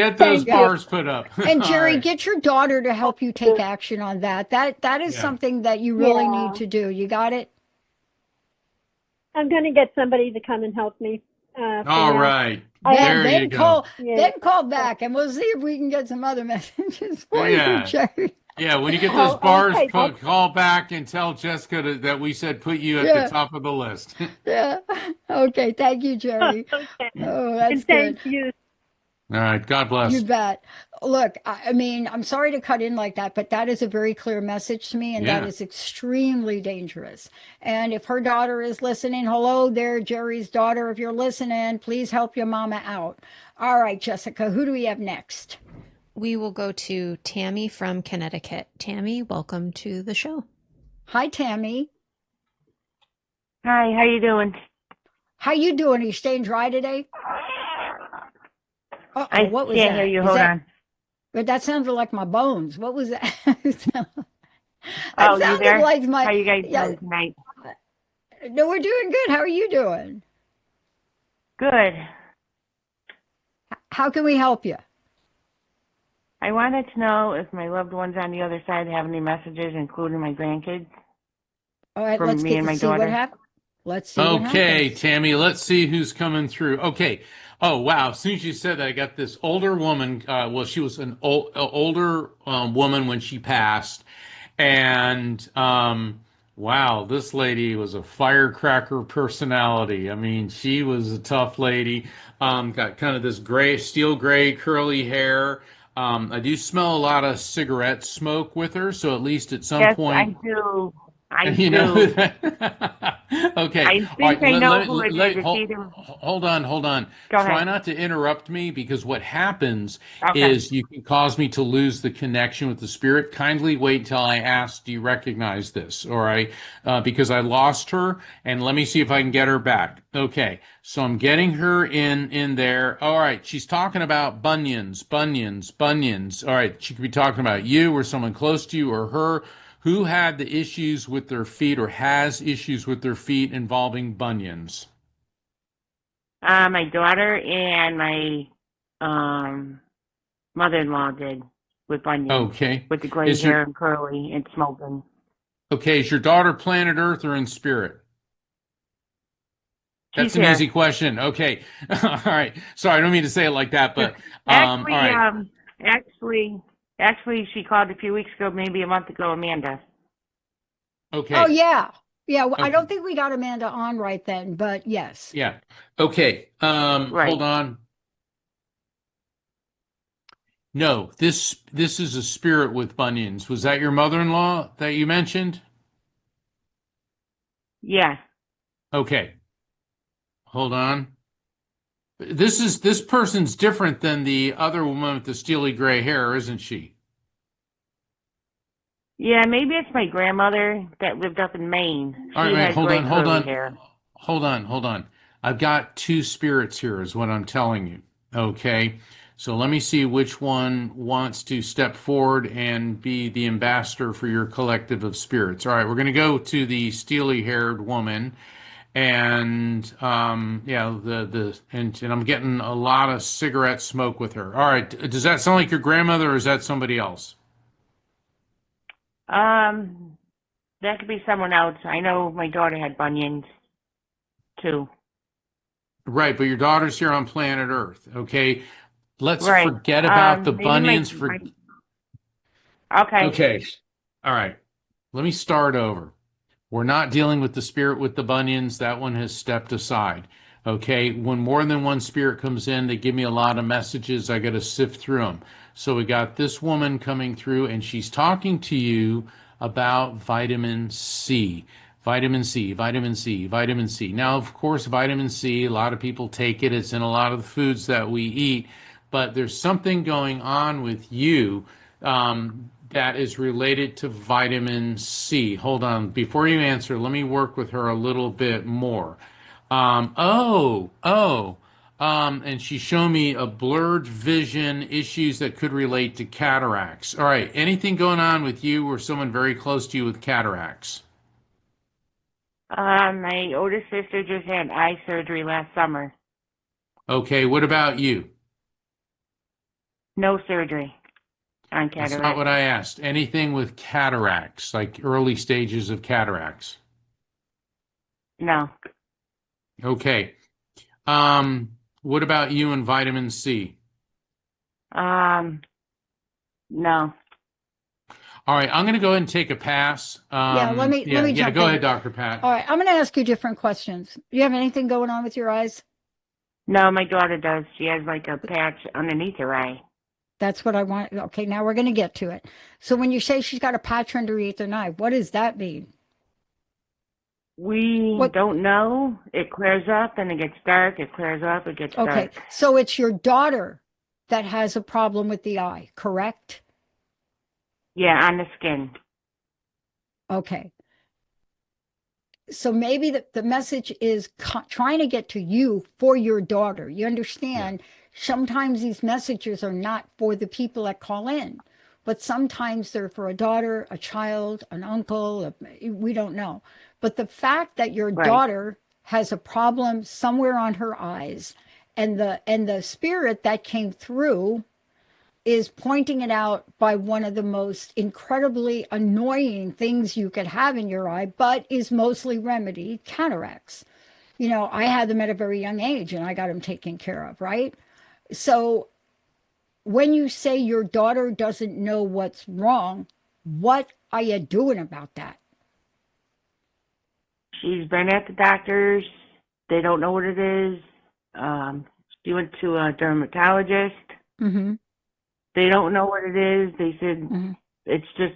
Speaker 2: bars put up.
Speaker 3: And Jerry, get your daughter to help you take action on that. That is something that you really need to do. You got it?
Speaker 11: I'm going to get somebody to come and help me.
Speaker 2: All right. There you go.
Speaker 3: Then call back, and we'll see if we can get some other messages for you, Jerry.
Speaker 2: Yeah, when you get those bars, call back and tell Jessica that we said put you at the top of the list.
Speaker 3: Yeah. Okay. Thank you, Jerry.
Speaker 11: Okay.
Speaker 3: Oh, that's
Speaker 11: good. Thank
Speaker 3: you.
Speaker 2: All right. God bless.
Speaker 3: You bet. Look, I mean, I'm sorry to cut in like that, but that is a very clear message to me, and that is extremely dangerous. And if her daughter is listening, hello there, Jerry's daughter. If you're listening, please help your mama out. All right, Jessica, who do we have next?
Speaker 10: We will go to Tammy from Connecticut. Tammy, welcome to the show.
Speaker 3: Hi, Tammy.
Speaker 12: Hi, how you doing?
Speaker 3: How you doing? Are you staying dry today? What was
Speaker 12: can't
Speaker 3: that?
Speaker 12: hear you. Hold on.
Speaker 3: But that sounded like my bones. What was that?
Speaker 12: You there?
Speaker 3: Like
Speaker 12: how you guys doing tonight?
Speaker 3: No, we're doing good. How are you doing?
Speaker 12: Good.
Speaker 3: How can we help you?
Speaker 12: I wanted to know if my loved ones on the other side have any messages, including my grandkids.
Speaker 3: All right,
Speaker 12: from
Speaker 3: let's
Speaker 12: me
Speaker 3: get
Speaker 12: and
Speaker 3: to
Speaker 12: my
Speaker 3: see
Speaker 12: daughter.
Speaker 3: what happens. Let's see what happens.
Speaker 2: Tammy, let's see who's coming through. Okay. Oh, wow. As soon as you said that, I got this older woman. She was an older woman when she passed. And, wow, this lady was a firecracker personality. I mean, she was a tough lady. Got kind of this steel gray, curly hair. I do smell a lot of cigarette smoke with her. So at least at some point.
Speaker 12: Yes, I do. I
Speaker 2: you
Speaker 12: do.
Speaker 2: Know okay.
Speaker 12: I think I know who it is.
Speaker 2: Hold on.
Speaker 12: Go
Speaker 2: Try
Speaker 12: ahead.
Speaker 2: not to interrupt me, because what happens is you can cause me to lose the connection with the spirit. Kindly wait until I ask, do you recognize this? All right. Because I lost her, and let me see if I can get her back. Okay. So I'm getting her in there. All right. She's talking about bunions. All right. She could be talking about you or someone close to you or her. Who had the issues with their feet or has issues with their feet involving bunions?
Speaker 12: My daughter and my mother-in-law did with bunions.
Speaker 2: Okay.
Speaker 12: With the gray hair and curly and smoking.
Speaker 2: Okay. Is your daughter planet Earth or in spirit? That's an easy question. Okay. All right. Sorry, I don't mean to say it like that, but
Speaker 12: actually,
Speaker 2: all right.
Speaker 12: Actually, Actually, she called a few weeks ago, maybe a month ago, Amanda.
Speaker 2: Okay.
Speaker 3: Oh, yeah. Yeah, well,
Speaker 2: Okay.
Speaker 3: I don't think we got Amanda on right then, but yes.
Speaker 2: Yeah. Okay.
Speaker 12: Right.
Speaker 2: Hold on. No, this is a spirit with bunions. Was that your mother-in-law that you mentioned?
Speaker 12: Yeah.
Speaker 2: Okay. Hold on. This person's different than the other woman with the steely gray hair, isn't she?
Speaker 12: Yeah, maybe it's my grandmother that lived up in Maine.
Speaker 2: All
Speaker 12: She
Speaker 2: right,
Speaker 12: had
Speaker 2: hold
Speaker 12: gray
Speaker 2: on, hold
Speaker 12: curly
Speaker 2: on.
Speaker 12: hair.
Speaker 2: Hold on. I've got two spirits here, is what I'm telling you. Okay. So let me see which one wants to step forward and be the ambassador for your collective of spirits. All right, we're going to go to the steely-haired woman, and yeah, and I'm getting a lot of cigarette smoke with her. All right, does that sound like your grandmother, or is that somebody else?
Speaker 12: That could be someone else. I know my daughter had bunions too.
Speaker 2: Right, but your daughter's here on planet Earth. Okay, let's
Speaker 12: Right.
Speaker 2: forget about the
Speaker 12: Maybe
Speaker 2: bunions
Speaker 12: Okay.
Speaker 2: Okay. All right. Let me start over. We're not dealing with the spirit with the bunions. That one has stepped aside. Okay. When more than one spirit comes in, they give me a lot of messages. I got to sift through them. So we got this woman coming through, and she's talking to you about vitamin C. Vitamin C, vitamin C, vitamin C. Now, of course, vitamin C, a lot of people take it. It's in a lot of the foods that we eat. But there's something going on with you that is related to vitamin C. Hold on. Before you answer, let me work with her a little bit more. And she's showing me a blurred vision, issues that could relate to cataracts. All right. Anything going on with you or someone very close to you with cataracts?
Speaker 12: My oldest sister just had eye surgery last summer.
Speaker 2: Okay. What about you?
Speaker 12: No surgery on
Speaker 2: That's not
Speaker 12: cataract.
Speaker 2: what I asked. Anything with cataracts, like early stages of cataracts?
Speaker 12: No.
Speaker 2: Okay. What about you and vitamin C?
Speaker 12: No.
Speaker 2: All right, I'm going to go ahead and take a pass.
Speaker 3: Yeah, let me jump
Speaker 2: go
Speaker 3: in.
Speaker 2: ahead, Dr. Pat.
Speaker 3: All right, I'm going to ask you different questions. Do you have anything going on with your eyes?
Speaker 12: No, my daughter does. She has like a patch underneath her eye.
Speaker 3: That's what I want. Okay, now we're going to get to it. So when you say she's got a patch underneath her eye, what does that mean?
Speaker 12: We don't know. It clears up and it gets dark. It clears up, it gets dark.
Speaker 3: Okay, so it's your daughter that has a problem with the eye, correct?
Speaker 12: Yeah, on the skin.
Speaker 3: Okay. So maybe the message is trying to get to you for your daughter. You understand? Yeah. Sometimes these messages are not for the people that call in, but sometimes they're for a daughter, a child, an uncle. We don't know. But the fact that your daughter has a problem somewhere on her eyes, and the spirit that came through is pointing it out by one of the most incredibly annoying things you could have in your eye, but is mostly remedied, cataracts. You know, I had them at a very young age and I got them taken care of, right? So when you say your daughter doesn't know what's wrong, what are you doing about that?
Speaker 12: She's been at the doctor's. They don't know what it is. She went to a dermatologist.
Speaker 3: Mm-hmm.
Speaker 12: They don't know what it is. They said it's just,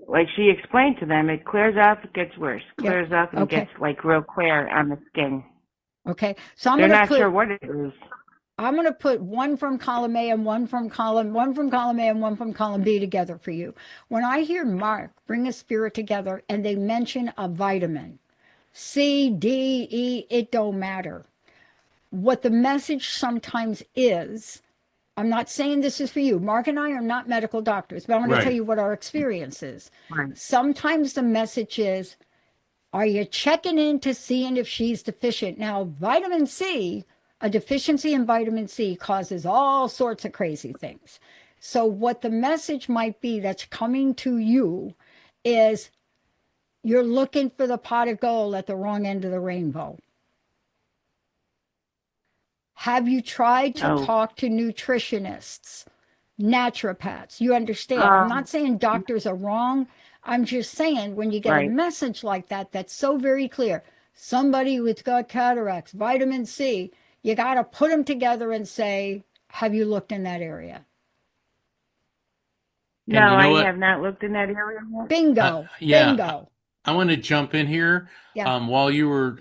Speaker 12: like she explained to them, it clears up, it gets worse. Clears up and gets like real clear on the skin.
Speaker 3: Okay. So
Speaker 12: they're not sure what it is.
Speaker 3: I'm going to put one from column A and one from column A and one from column B together for you. When I hear Mark bring a spirit together and they mention a vitamin, C, D, E, it don't matter. What the message sometimes is, I'm not saying this is for you. Mark and I are not medical doctors, but I'm going to tell you what our experience is.
Speaker 12: Right.
Speaker 3: Sometimes the message is, are you checking in to seeing if she's deficient? Now, vitamin C, a deficiency in vitamin C causes all sorts of crazy things. So what the message might be that's coming to you is you're looking for the pot of gold at the wrong end of the rainbow. Have you tried to talk to nutritionists naturopaths. You understand? I'm not saying doctors are wrong. I'm just saying when you get a
Speaker 12: Right.
Speaker 3: message like that, that's so very clear. Somebody who's got cataracts, vitamin C, you got to put them together and say, have you looked in that area?
Speaker 12: No,
Speaker 2: And you know
Speaker 12: I
Speaker 2: what?
Speaker 12: have not looked in that area yet.
Speaker 3: Bingo.
Speaker 2: Yeah,
Speaker 3: Bingo.
Speaker 2: I want to jump in here.
Speaker 3: Yeah.
Speaker 2: While you were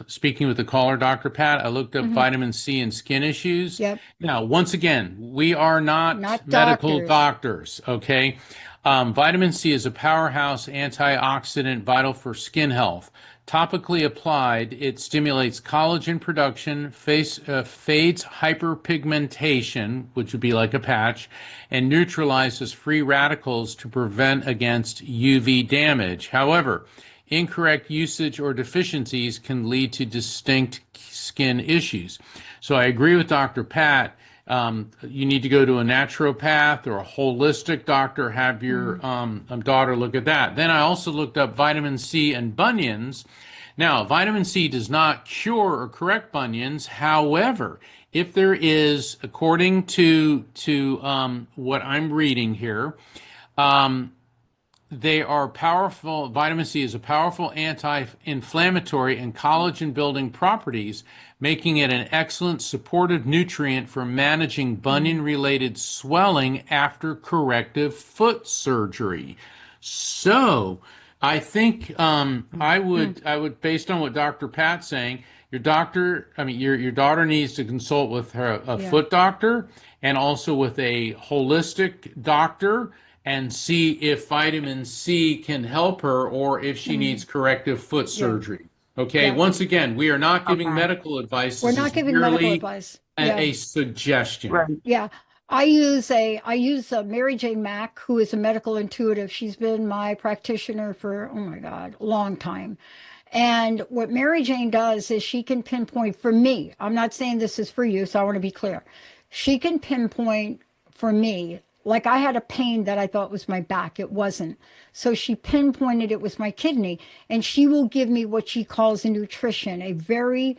Speaker 2: speaking with the caller, Dr. Pat, I looked up
Speaker 3: Mhm.
Speaker 2: vitamin C and skin issues.
Speaker 3: Yep.
Speaker 2: Now, once again, we are not
Speaker 3: Not
Speaker 2: medical
Speaker 3: doctors.
Speaker 2: okay? Vitamin C is a powerhouse antioxidant vital for skin health. Topically applied, it stimulates collagen production, fades hyperpigmentation, which would be like a patch, and neutralizes free radicals to prevent against UV damage. However, incorrect usage or deficiencies can lead to distinct skin issues. So I agree with Dr. Pat. You need to go to a naturopath or a holistic doctor, have your daughter look at that. Then I also looked up vitamin C and bunions. Now, vitamin C does not cure or correct bunions. However, if there is, according to what I'm reading here, they are powerful. Vitamin C is a powerful anti-inflammatory and collagen building properties, making it an excellent supportive nutrient for managing bunion related swelling after corrective foot surgery. So I think I would, based on what Dr. Pat's saying, your daughter needs to consult with a foot doctor and also with a holistic doctor and see if vitamin C can help her or if she needs corrective foot surgery. Okay,
Speaker 3: Yeah.
Speaker 2: once again, we are not giving
Speaker 12: Okay.
Speaker 2: medical advice.
Speaker 3: We're
Speaker 2: This
Speaker 3: not
Speaker 2: is
Speaker 3: giving medical
Speaker 2: merely
Speaker 3: advice. Yeah.
Speaker 2: a suggestion.
Speaker 12: Right.
Speaker 3: Yeah. I use a Mary Jane Mack, who is a medical intuitive. She's been my practitioner for, oh my God, a long time. And what Mary Jane does is she can pinpoint for me. I'm not saying this is for you, so I want to be clear. She can pinpoint for me, like I had a pain that I thought was my back. It wasn't. So she pinpointed it was my kidney, and she will give me what she calls a nutrition, a very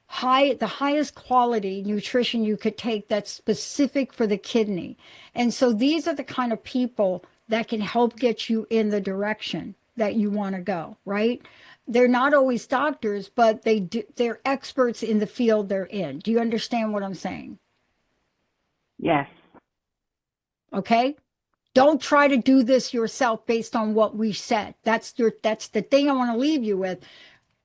Speaker 3: the highest quality nutrition you could take that's specific for the kidney. And so these are the kind of people that can help get you in the direction that you want to go, right? They're not always doctors, but they're experts in the field they're in. Do you understand what I'm saying?
Speaker 12: Yes.
Speaker 3: Okay? Don't try to do this yourself based on what we said. That's the thing I want to leave you with.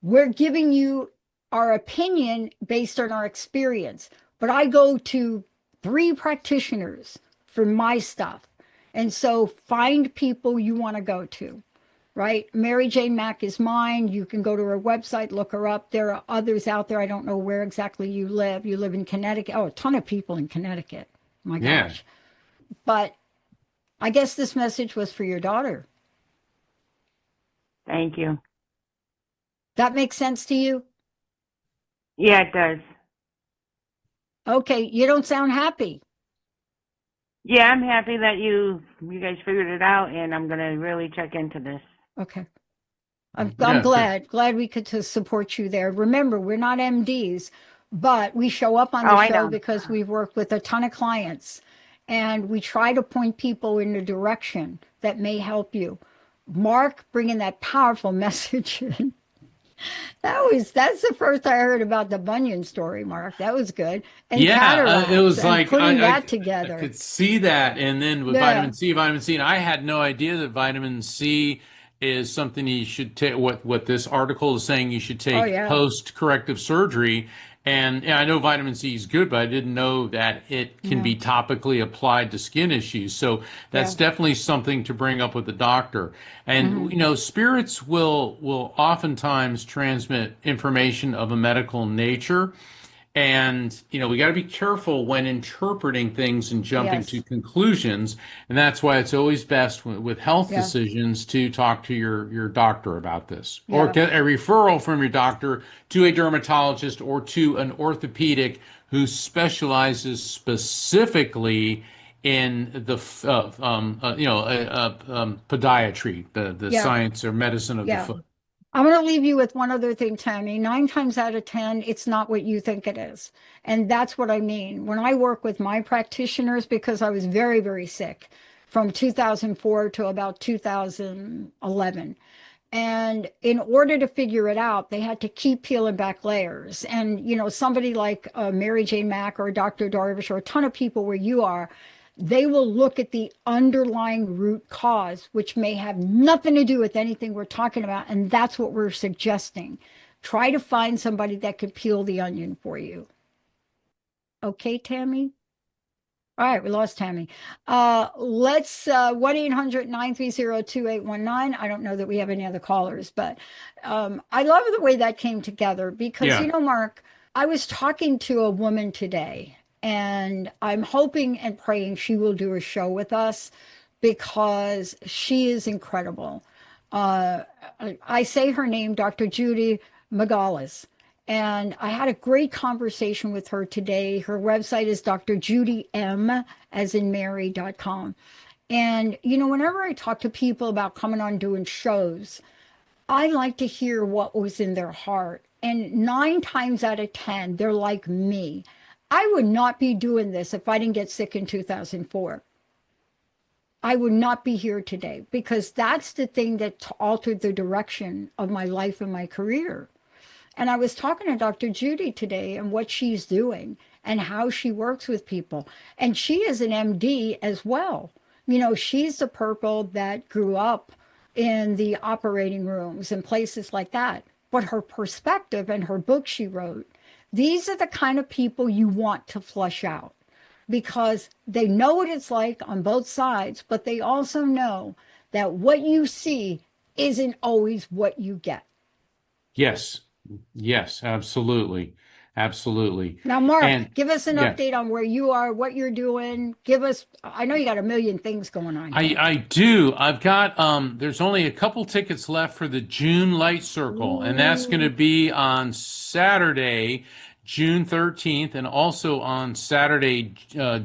Speaker 3: We're giving you our opinion based on our experience, but I go to 3 practitioners for my stuff. And so find people you want to go to, right? Mary Jane Mack is mine. You can go to her website, look her up. There are others out there. I don't know where exactly you live. You live in Connecticut. Oh, a ton of people in Connecticut. My gosh. But I guess this message was for your daughter.
Speaker 12: Thank you.
Speaker 3: That makes sense to you?
Speaker 12: Yeah, it does.
Speaker 3: Okay, you don't sound happy.
Speaker 12: Yeah, I'm happy that you guys figured it out, and I'm gonna really check into this.
Speaker 3: Okay. I'm glad we could to support you there. Remember, we're not MDs, but we show up on the show because we've worked with a ton of clients, and we try to point people in a direction that may help you. Mark bringing that powerful message in. That's the first I heard about the bunion story, Mark. That was good. And cataracts,
Speaker 2: it was like
Speaker 3: putting that together.
Speaker 2: I could see that, and then with vitamin C, and I had no idea that vitamin C is something you should take. What this article is saying you should take post corrective surgery. And I know vitamin C is good, but I didn't know that it can be topically applied to skin issues. So that's definitely something to bring up with the doctor. And spirits will oftentimes transmit information of a medical nature. And, we got to be careful when interpreting things and jumping to conclusions. And that's why it's always best with health decisions to talk to your doctor about this or get a referral from your doctor to a dermatologist or to an orthopedic who specializes specifically in the, podiatry, the science or medicine of the foot.
Speaker 3: I'm going to leave you with one other thing, Tammy. 9 times out of 10, it's not what you think it is. And that's what I mean. When I work with my practitioners, because I was very, very sick from 2004 to about 2011. And in order to figure it out, they had to keep peeling back layers. And, somebody like Mary Jane Mack or Dr. Darvish or a ton of people where you are, they will look at the underlying root cause, which may have nothing to do with anything we're talking about. And that's what we're suggesting. Try to find somebody that could peel the onion for you. Okay, Tammy? All right, we lost Tammy. Let's 1-800-930-2819. I don't know that we have any other callers, but I love the way that came together because, Mark, I was talking to a woman today, and I'm hoping and praying she will do a show with us because she is incredible. I say her name, Dr. Judy Magalis. And I had a great conversation with her today. Her website is drjudym, as in Mary.com. And, whenever I talk to people about coming on doing shows, I like to hear what was in their heart. And 9 times out of 10, they're like me. I would not be doing this if I didn't get sick in 2004. I would not be here today because that's the thing that altered the direction of my life and my career. And I was talking to Dr. Judy today and what she's doing and how she works with people. And she is an MD as well. She's the purple that grew up in the operating rooms and places like that. But her perspective and her book she wrote, these are the kind of people you want to flush out because they know what it's like on both sides, but they also know that what you see isn't always what you get.
Speaker 2: Yes. Yes, absolutely. Absolutely.
Speaker 3: Now, Mark, give us an update on where you are, what you're doing. I know you got a million things going on.
Speaker 2: I do. I've got, there's only a couple tickets left for the June Light Circle, and that's going to be on Saturday, June 13th, and also on Saturday,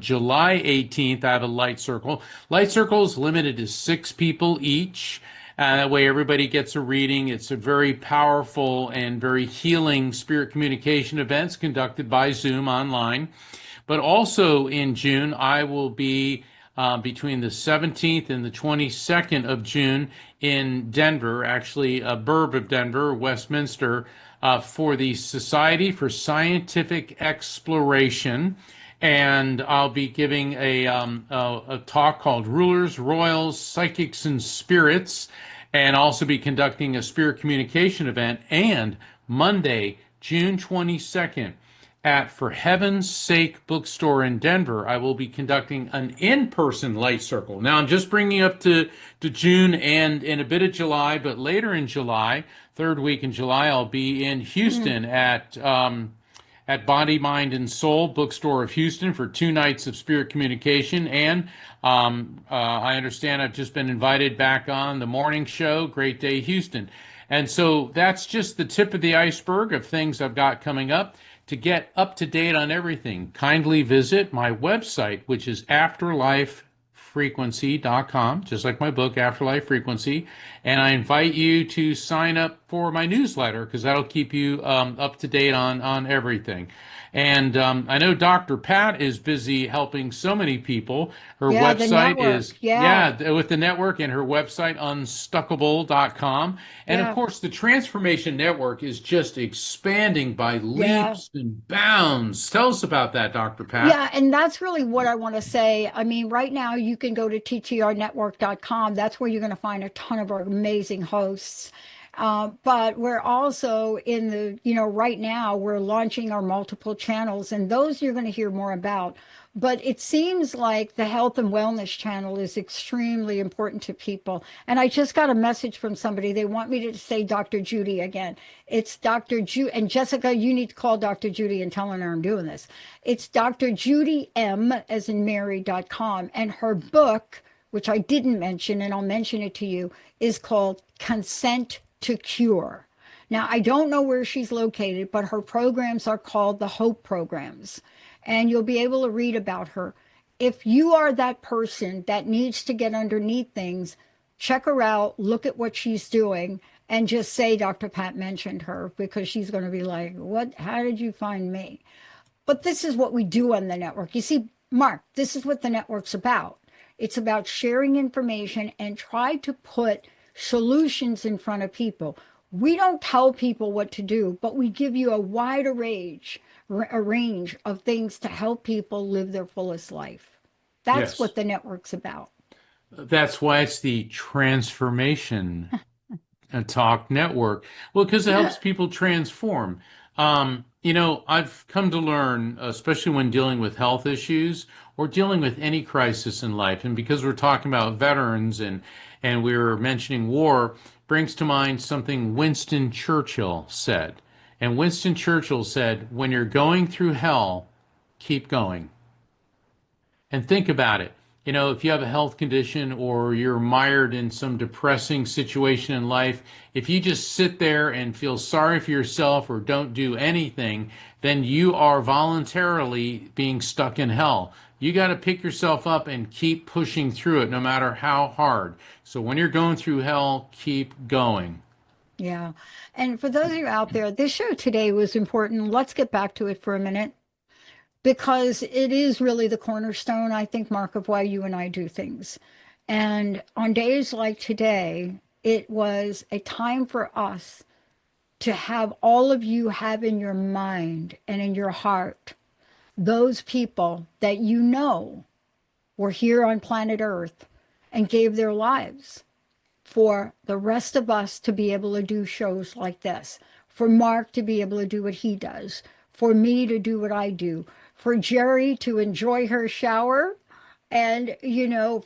Speaker 2: July 18th at a Light Circle. Light Circle is limited to 6 people each. That way everybody gets a reading. It's a very powerful and very healing spirit communication events conducted by Zoom online. But also in June, I will be between the 17th and the 22nd of June in Denver, actually a burb of Denver, Westminster, for the Society for Scientific Exploration. And I'll be giving a talk called Rulers, Royals, Psychics, and Spirits, and also be conducting a spirit communication event. And Monday, June 22nd, at For Heaven's Sake Bookstore in Denver, I will be conducting an in-person Light Circle. Now, I'm just bringing up to June and in a bit of July, but later in July, third week in July, I'll be in Houston at Body, Mind, and Soul Bookstore of Houston for 2 nights of spirit communication. And I understand I've just been invited back on the morning show, Great Day Houston. And so that's just the tip of the iceberg of things I've got coming up. To get up to date on everything, kindly visit my website, which is afterlifefrequency.com, just like my book, Afterlife Frequency. And I invite you to sign up for my newsletter because that'll keep you up to date on everything. And I know Dr. Pat is busy helping so many people. Her website is with the network, and her website, unstuckable.com. And of course, the Transformation Network is just expanding by leaps and bounds. Tell us about that, Dr. Pat.
Speaker 3: Yeah, and that's really what I want to say. I mean, right now you can go to ttrnetwork.com. That's where you're going to find a ton of our amazing hosts. But we're also in the, right now we're launching our multiple channels, and those you're going to hear more about. But it seems like the health and wellness channel is extremely important to people. And I just got a message from somebody. They want me to say Dr. Judy again. It's Dr. Judy. And Jessica, you need to call Dr. Judy and tell her I'm doing this. It's Dr. Judy M, as in Mary.com. And her book, which I didn't mention, and I'll mention it to you, is called Consent to Cure. Now, I don't know where she's located, but her programs are called the Hope Programs, and you'll be able to read about her. If you are that person that needs to get underneath things, check her out, look at what she's doing, and just say Dr. Pat mentioned her, because she's going to be like, what, how did you find me? But this is what we do on the network. You see, Mark, this is what the network's about. It's about sharing information and try to put solutions in front of people. We don't tell people what to do, but we give you a wider range of things to help people live their fullest life. That's
Speaker 2: Yes.
Speaker 3: what the network's about.
Speaker 2: That's why it's the Transformation Talk Network. Well, because it helps people transform. I've come to learn, especially when dealing with health issues or dealing with any crisis in life, and because we're talking about veterans and we were mentioning war, brings to mind something Winston Churchill said. And Winston Churchill said, when you're going through hell, keep going. And think about it. If you have a health condition or you're mired in some depressing situation in life, if you just sit there and feel sorry for yourself or don't do anything, then you are voluntarily being stuck in hell. You got to pick yourself up and keep pushing through it, no matter how hard. So when you're going through hell, keep going.
Speaker 3: Yeah. And for those of you out there, this show today was important. Let's get back to it for a minute, because it is really the cornerstone, I think, Mark, of why you and I do things. And on days like today, it was a time for us to have all of you have in your mind and in your heart those people that you know were here on planet Earth and gave their lives for the rest of us to be able to do shows like this, for Mark to be able to do what he does, for me to do what I do, for Jerry to enjoy her shower, and,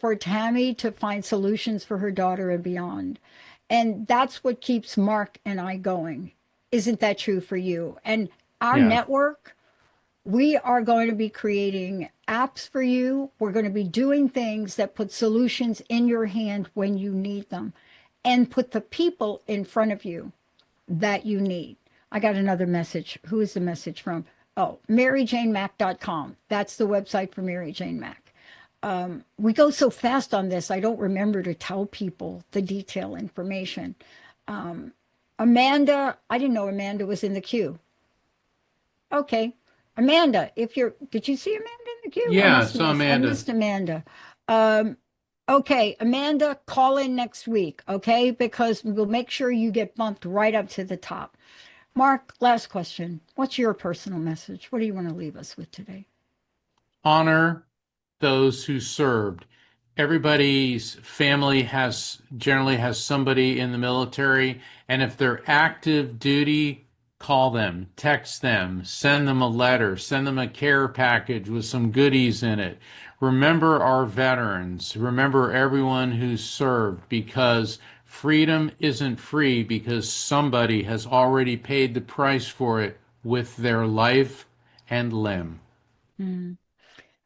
Speaker 3: for Tammy to find solutions for her daughter and beyond. And that's what keeps Mark and I going. Isn't that true for you? And our network, we are going to be creating apps for you. We're going to be doing things that put solutions in your hand when you need them, and put the people in front of you that you need. I got another message. Who is the message from? Oh, MaryJaneMack.com. That's the website for Mary Jane Mack. We go so fast on this, I don't remember to tell people the detail information. Amanda, I didn't know Amanda was in the queue. Okay. Amanda, did you see Amanda in the queue?
Speaker 2: Yeah, I saw Amanda.
Speaker 3: I missed Amanda. Okay, Amanda, call in next week, okay? Because we'll make sure you get bumped right up to the top. Mark, last question. What's your personal message? What do you want to leave us with today?
Speaker 2: Honor those who served. Everybody's family generally has somebody in the military, and if they're active duty, call them, text them, send them a letter, send them a care package with some goodies in it. Remember our veterans. Remember everyone who served, because freedom isn't free because somebody has already paid the price for it with their life and limb.
Speaker 3: Mm.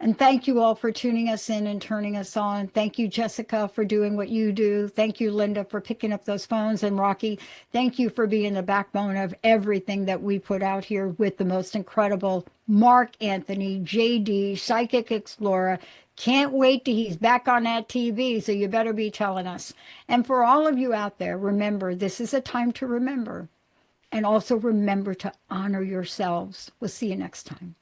Speaker 3: And thank you all for tuning us in and turning us on. Thank you, Jessica, for doing what you do. Thank you, Linda, for picking up those phones. And Rocky, thank you for being the backbone of everything that we put out here with the most incredible Mark Anthony, JD, Psychic Explorer. Can't wait till he's back on that TV, so you better be telling us. And for all of you out there, remember, this is a time to remember. And also remember to honor yourselves. We'll see you next time.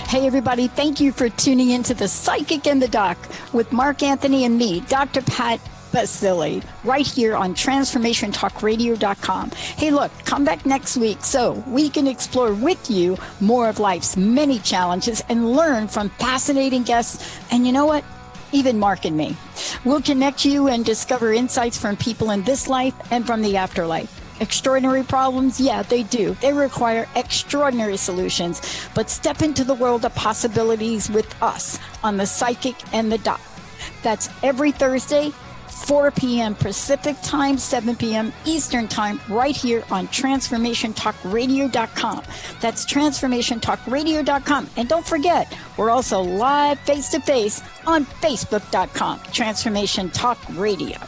Speaker 1: Hey, everybody. Thank you for tuning into The Psychic and the Doc with Mark Anthony and me, Dr. Pat Baccili, right here on TransformationTalkRadio.com. Hey, look, come back next week so we can explore with you more of life's many challenges and learn from fascinating guests. And you know what? Even Mark and me. We'll connect you and discover insights from people in this life and from the afterlife. Extraordinary problems? Yeah, they do. They require extraordinary solutions. But step into the world of possibilities with us on The Psychic and the Doc. That's every Thursday, 4 p.m. Pacific Time, 7 p.m. Eastern Time, right here on TransformationTalkRadio.com. That's TransformationTalkRadio.com. And don't forget, we're also live face-to-face on Facebook.com, Transformation Talk Radio.